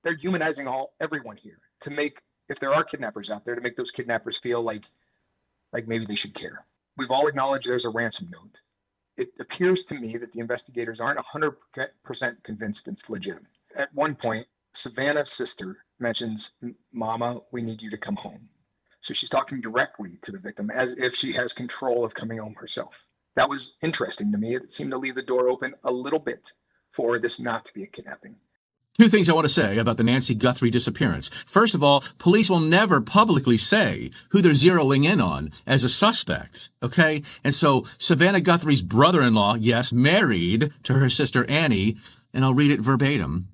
they're humanizing everyone here to make, if there are kidnappers out there, to make those kidnappers feel like maybe they should care. We've all acknowledged there's a ransom note. It appears to me that the investigators aren't 100% convinced it's legitimate. At one point, Savannah's sister mentions, "Mama, we need you to come home." So she's talking directly to the victim as if she has control of coming home herself. That was interesting to me. It seemed to leave the door open a little bit for this not to be a kidnapping. Two things I want to say about the Nancy Guthrie disappearance. First of all, police will never publicly say who they're zeroing in on as a suspect, okay? And so Savannah Guthrie's brother-in-law, yes, married to her sister Annie, and I'll read it verbatim.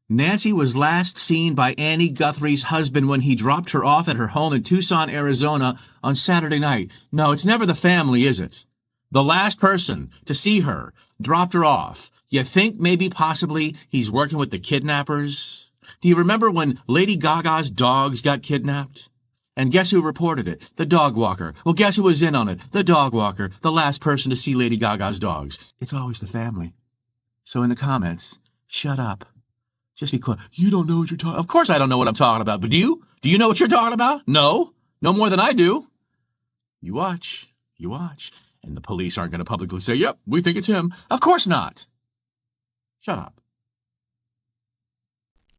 Nancy was last seen by Annie Guthrie's husband when he dropped her off at her home in Tucson, Arizona on Saturday night. No, it's never the family, is it? The last person to see her dropped her off. You think maybe possibly he's working with the kidnappers? Do you remember when Lady Gaga's dogs got kidnapped? And guess who reported it? The dog walker. Well, guess who was in on it? The dog walker, the last person to see Lady Gaga's dogs. It's always the family. So in the comments, shut up. Just be quiet. You don't know what you're talking about. Of course I don't know what I'm talking about, but do you? Do you know what you're talking about? No. No more than I do. You watch. You watch. And the police aren't going to publicly say, yep, we think it's him. Of course not. Shut up.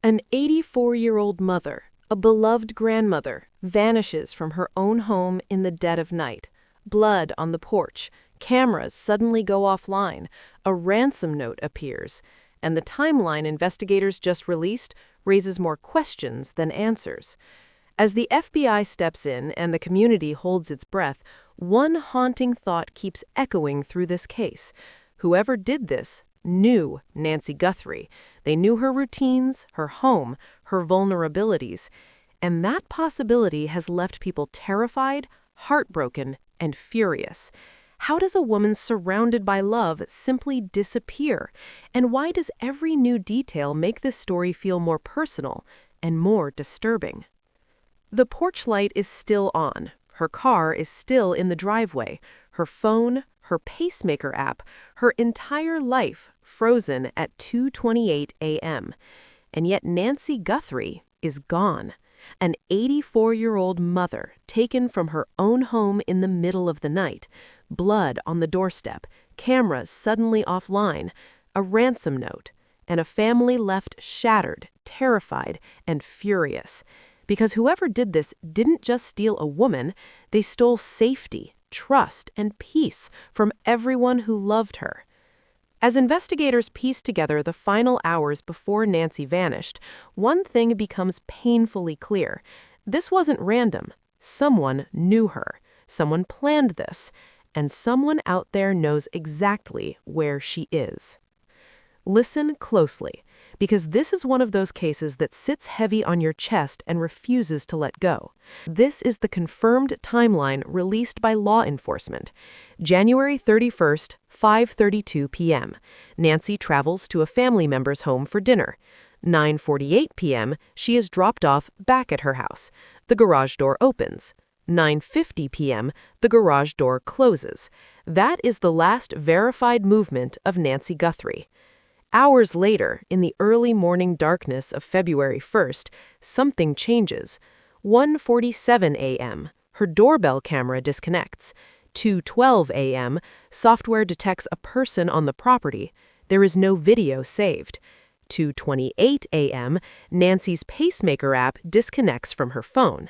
An 84-year-old mother, a beloved grandmother, vanishes from her own home in the dead of night. Blood on the porch. Cameras suddenly go offline. A ransom note appears. And the timeline investigators just released raises more questions than answers. As the FBI steps in and the community holds its breath, one haunting thought keeps echoing through this case. Whoever did this knew Nancy Guthrie. They knew her routines, her home, her vulnerabilities. And that possibility has left people terrified, heartbroken, and furious. How does a woman surrounded by love simply disappear? And why does every new detail make this story feel more personal and more disturbing? The porch light is still on. Her car is still in the driveway. Her phone, her pacemaker app, her entire life frozen at 2:28 a.m. And yet Nancy Guthrie is gone. An 84-year-old mother taken from her own home in the middle of the night. Blood on the doorstep, cameras suddenly offline, a ransom note, and a family left shattered, terrified, and furious. Because whoever did this didn't just steal a woman, they stole safety, trust, and peace from everyone who loved her. As investigators piece together the final hours before Nancy vanished, one thing becomes painfully clear. This wasn't random. Someone knew her. Someone planned this. And someone out there knows exactly where she is. Listen closely, because this is one of those cases that sits heavy on your chest and refuses to let go. This is the confirmed timeline released by law enforcement. January 31st, 5:32 p.m. Nancy travels to a family member's home for dinner. 9:48 p.m., she is dropped off back at her house. The garage door opens. 9:50 p.m., the garage door closes. That is the last verified movement of Nancy Guthrie. Hours later, in the early morning darkness of February 1st, something changes. 1:47 a.m., her doorbell camera disconnects. 2:12 a.m., software detects a person on the property. There is no video saved. 2:28 a.m., Nancy's pacemaker app disconnects from her phone.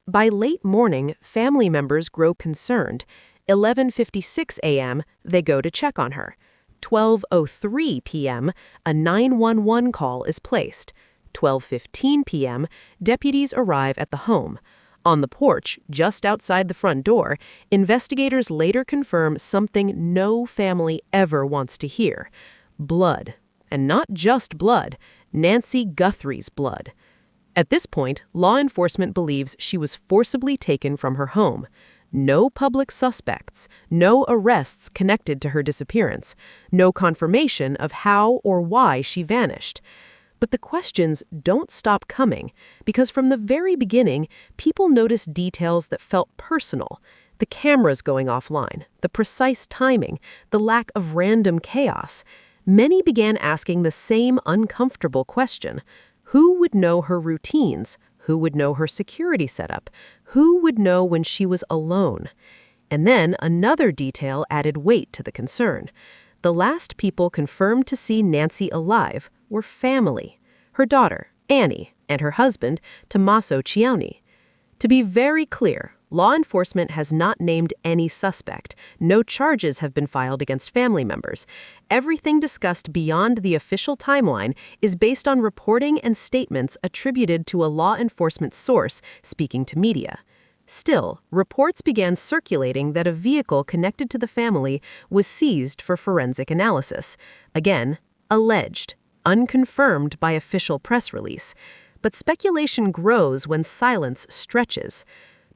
By late morning, family members grow concerned. 11:56 a.m., they go to check on her. 12:03 p.m., a 911 call is placed. 12:15 p.m., deputies arrive at the home. On the porch, just outside the front door, investigators later confirm something no family ever wants to hear. Blood. And not just blood, Nancy Guthrie's blood. At this point, law enforcement believes she was forcibly taken from her home. No public suspects, no arrests connected to her disappearance, no confirmation of how or why she vanished. But the questions don't stop coming, because from the very beginning, people noticed details that felt personal. The cameras going offline, the precise timing, the lack of random chaos. Many began asking the same uncomfortable question: Who would know her routines? Who would know her security setup? Who would know when she was alone? And then another detail added weight to the concern. The last people confirmed to see Nancy alive were family. Her daughter, Annie, and her husband, Tommaso Cioni. To be very clear, law enforcement has not named any suspect. No charges have been filed against family members. Everything discussed beyond the official timeline is based on reporting and statements attributed to a law enforcement source speaking to media. Still, reports began circulating that a vehicle connected to the family was seized for forensic analysis. Again, alleged, unconfirmed by official press release. But speculation grows when silence stretches.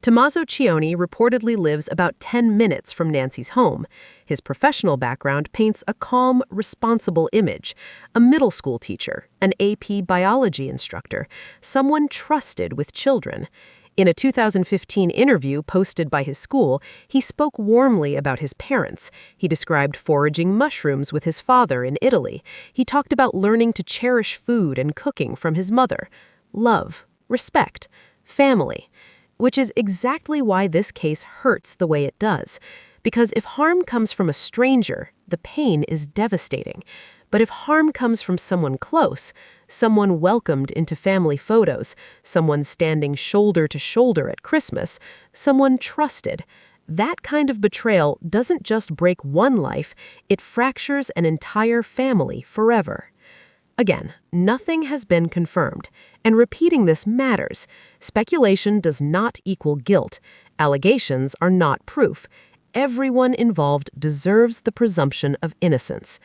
Tommaso Cioni reportedly lives about 10 minutes from Nancy's home. His professional background paints a calm, responsible image. A middle school teacher, an AP biology instructor, someone trusted with children. In a 2015 interview posted by his school, he spoke warmly about his parents. He described foraging mushrooms with his father in Italy. He talked about learning to cherish food and cooking from his mother. Love, respect, family. Which is exactly why this case hurts the way it does. Because if harm comes from a stranger, the pain is devastating. But if harm comes from someone close, someone welcomed into family photos, someone standing shoulder to shoulder at Christmas, someone trusted, that kind of betrayal doesn't just break one life, it fractures an entire family forever. Again, nothing has been confirmed, and repeating this matters. Speculation does not equal guilt. Allegations are not proof. Everyone involved deserves the presumption of innocence.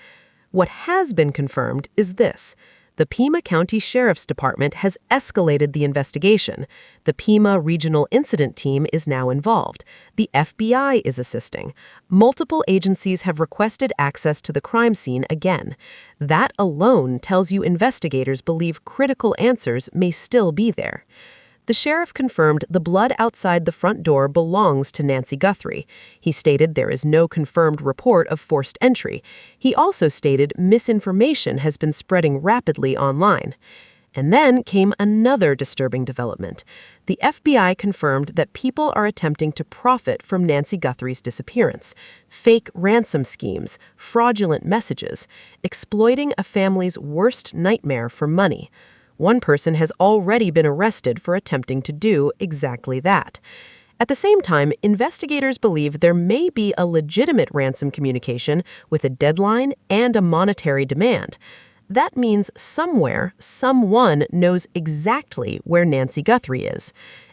What has been confirmed is this. The Pima County Sheriff's Department has escalated the investigation. The Pima Regional Incident Team is now involved. The FBI is assisting. Multiple agencies have requested access to the crime scene again. That alone tells you investigators believe critical answers may still be there. The sheriff confirmed the blood outside the front door belongs to Nancy Guthrie. He stated there is no confirmed report of forced entry. He also stated misinformation has been spreading rapidly online. And then came another disturbing development. The FBI confirmed that people are attempting to profit from Nancy Guthrie's disappearance. Fake ransom schemes, fraudulent messages, exploiting a family's worst nightmare for money. One person has already been arrested for attempting to do exactly that. At the same time, investigators believe there may be a legitimate ransom communication with a deadline and a monetary demand. That means somewhere, someone knows exactly where Nancy Guthrie is.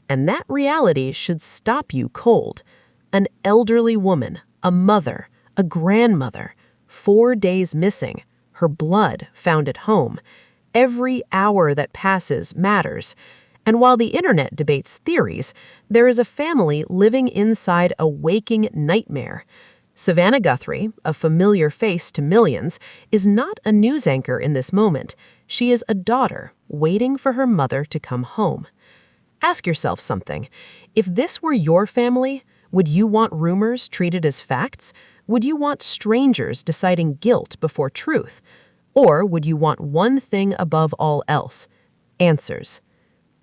And that reality should stop you cold. An elderly woman, a mother, a grandmother, 4 days missing, her blood found at home. Every hour that passes matters. And while the internet debates theories, there is a family living inside a waking nightmare. Savannah Guthrie, a familiar face to millions, is not a news anchor in this moment. She is a daughter waiting for her mother to come home. Ask yourself something. If this were your family, would you want rumors treated as facts? Would you want strangers deciding guilt before truth? Or would you want one thing above all else? Answers.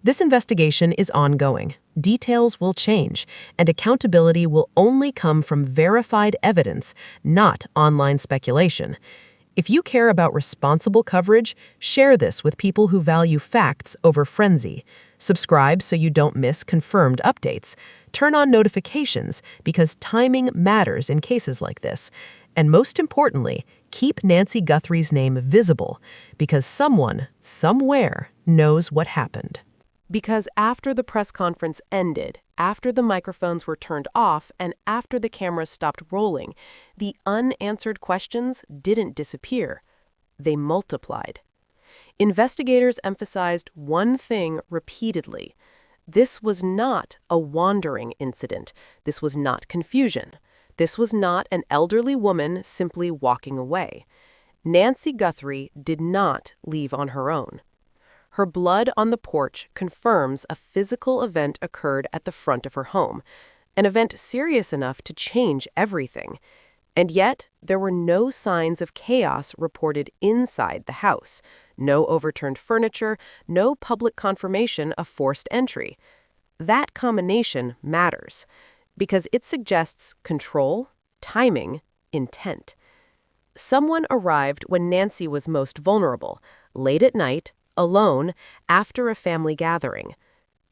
This investigation is ongoing. Details will change, and accountability will only come from verified evidence, not online speculation. If you care about responsible coverage, share this with people who value facts over frenzy. Subscribe so you don't miss confirmed updates. Turn on notifications because timing matters in cases like this. And most importantly, keep Nancy Guthrie's name visible because someone, somewhere, knows what happened. Because after the press conference ended, after the microphones were turned off, and after the cameras stopped rolling, the unanswered questions didn't disappear. They multiplied. Investigators emphasized one thing repeatedly. This was not a wandering incident. This was not confusion. This was not an elderly woman simply walking away. Nancy Guthrie did not leave on her own. Her blood on the porch confirms a physical event occurred at the front of her home, an event serious enough to change everything. And yet, there were no signs of chaos reported inside the house. No overturned furniture, no public confirmation of forced entry. That combination matters because it suggests control, timing, intent. Someone arrived when Nancy was most vulnerable, late at night, alone, after a family gathering.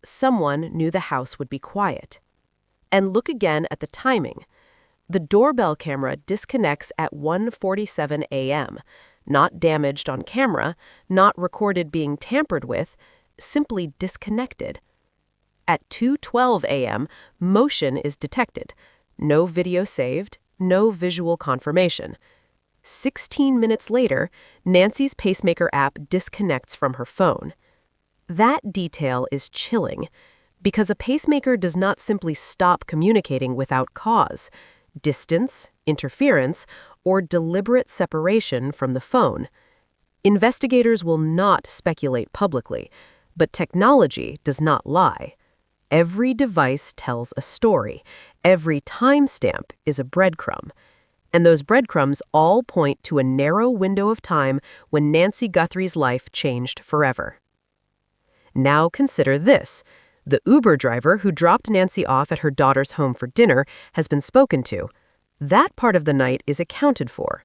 Someone knew the house would be quiet. And look again at the timing. The doorbell camera disconnects at 1:47 a.m., not damaged on camera, not recorded being tampered with, simply disconnected. At 2:12 a.m., motion is detected. No video saved, no visual confirmation. 16 minutes later, Nancy's pacemaker app disconnects from her phone. That detail is chilling, because a pacemaker does not simply stop communicating without cause, distance, interference, or deliberate separation from the phone. Investigators will not speculate publicly, but technology does not lie. Every device tells a story. Every timestamp is a breadcrumb. And those breadcrumbs all point to a narrow window of time when Nancy Guthrie's life changed forever. Now consider this. The Uber driver who dropped Nancy off at her daughter's home for dinner has been spoken to. That part of the night is accounted for.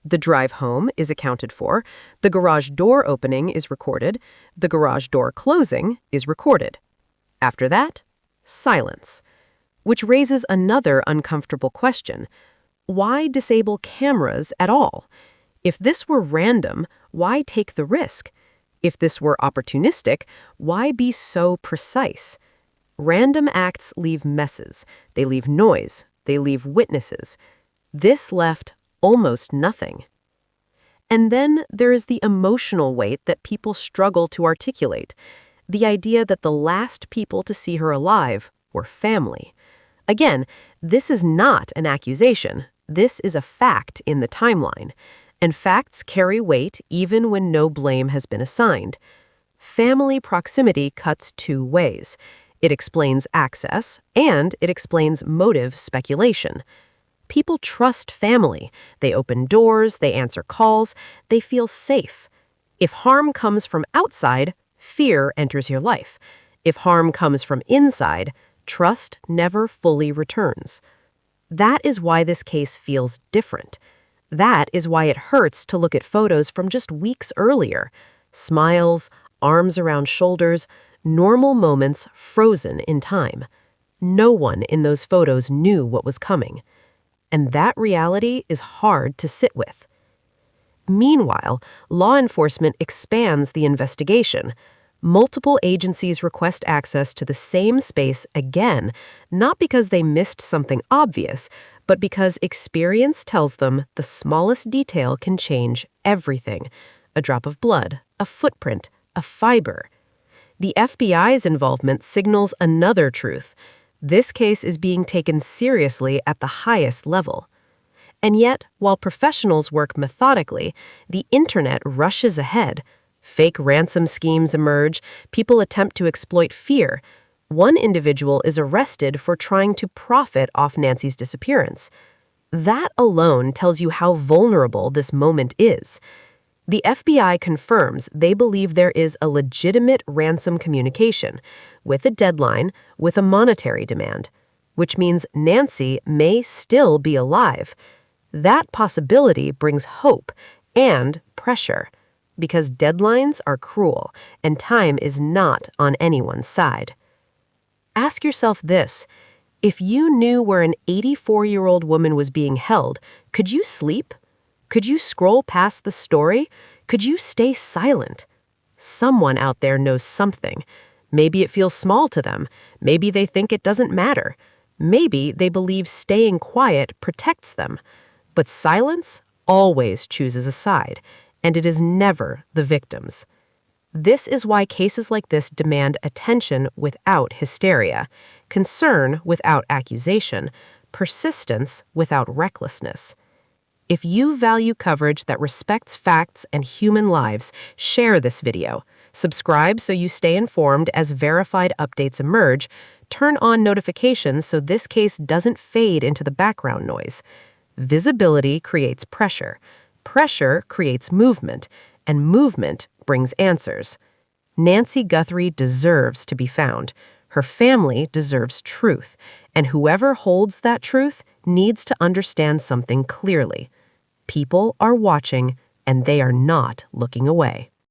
The drive home is accounted for. The garage door opening is recorded. The garage door closing is recorded. After that, silence. Which raises another uncomfortable question. Why disable cameras at all? If this were random, why take the risk? If this were opportunistic, why be so precise? Random acts leave messes. They leave noise. They leave witnesses. This left almost nothing. And then there is the emotional weight that people struggle to articulate. The idea that the last people to see her alive were family. Again, this is not an accusation. This is a fact in the timeline. And facts carry weight even when no blame has been assigned. Family proximity cuts two ways. It explains access, and it explains motive speculation. People trust family. They open doors, they answer calls, they feel safe. If harm comes from outside, fear enters your life. If harm comes from inside, trust never fully returns. That is why this case feels different. That is why it hurts to look at photos from just weeks earlier. Smiles, arms around shoulders, normal moments frozen in time. No one in those photos knew what was coming. And that reality is hard to sit with. Meanwhile, law enforcement expands the investigation. Multiple agencies request access to the same space again, not because they missed something obvious, but because experience tells them the smallest detail can change everything. A drop of blood, a footprint, a fiber. The FBI's involvement signals another truth. This case is being taken seriously at the highest level. And yet, while professionals work methodically, the internet rushes ahead. Fake ransom schemes emerge, people attempt to exploit fear. One individual is arrested for trying to profit off Nancy's disappearance. That alone tells you how vulnerable this moment is. The FBI confirms they believe there is a legitimate ransom communication, with a deadline, with a monetary demand, which means Nancy may still be alive. That possibility brings hope and pressure. Because deadlines are cruel and time is not on anyone's side. Ask yourself this. If you knew where an 84-year-old woman was being held, could you sleep? Could you scroll past the story? Could you stay silent? Someone out there knows something. Maybe it feels small to them. Maybe they think it doesn't matter. Maybe they believe staying quiet protects them. But silence always chooses a side. And it is never the victims. This is why cases like this demand attention without hysteria, concern without accusation, persistence without recklessness. If you value coverage that respects facts and human lives, share this video. Subscribe so you stay informed as verified updates emerge. Turn on notifications so this case doesn't fade into the background noise. Visibility creates pressure. Pressure creates movement, and movement brings answers. Nancy Guthrie deserves to be found. Her family deserves truth, and whoever holds that truth needs to understand something clearly. People are watching, and they are not looking away.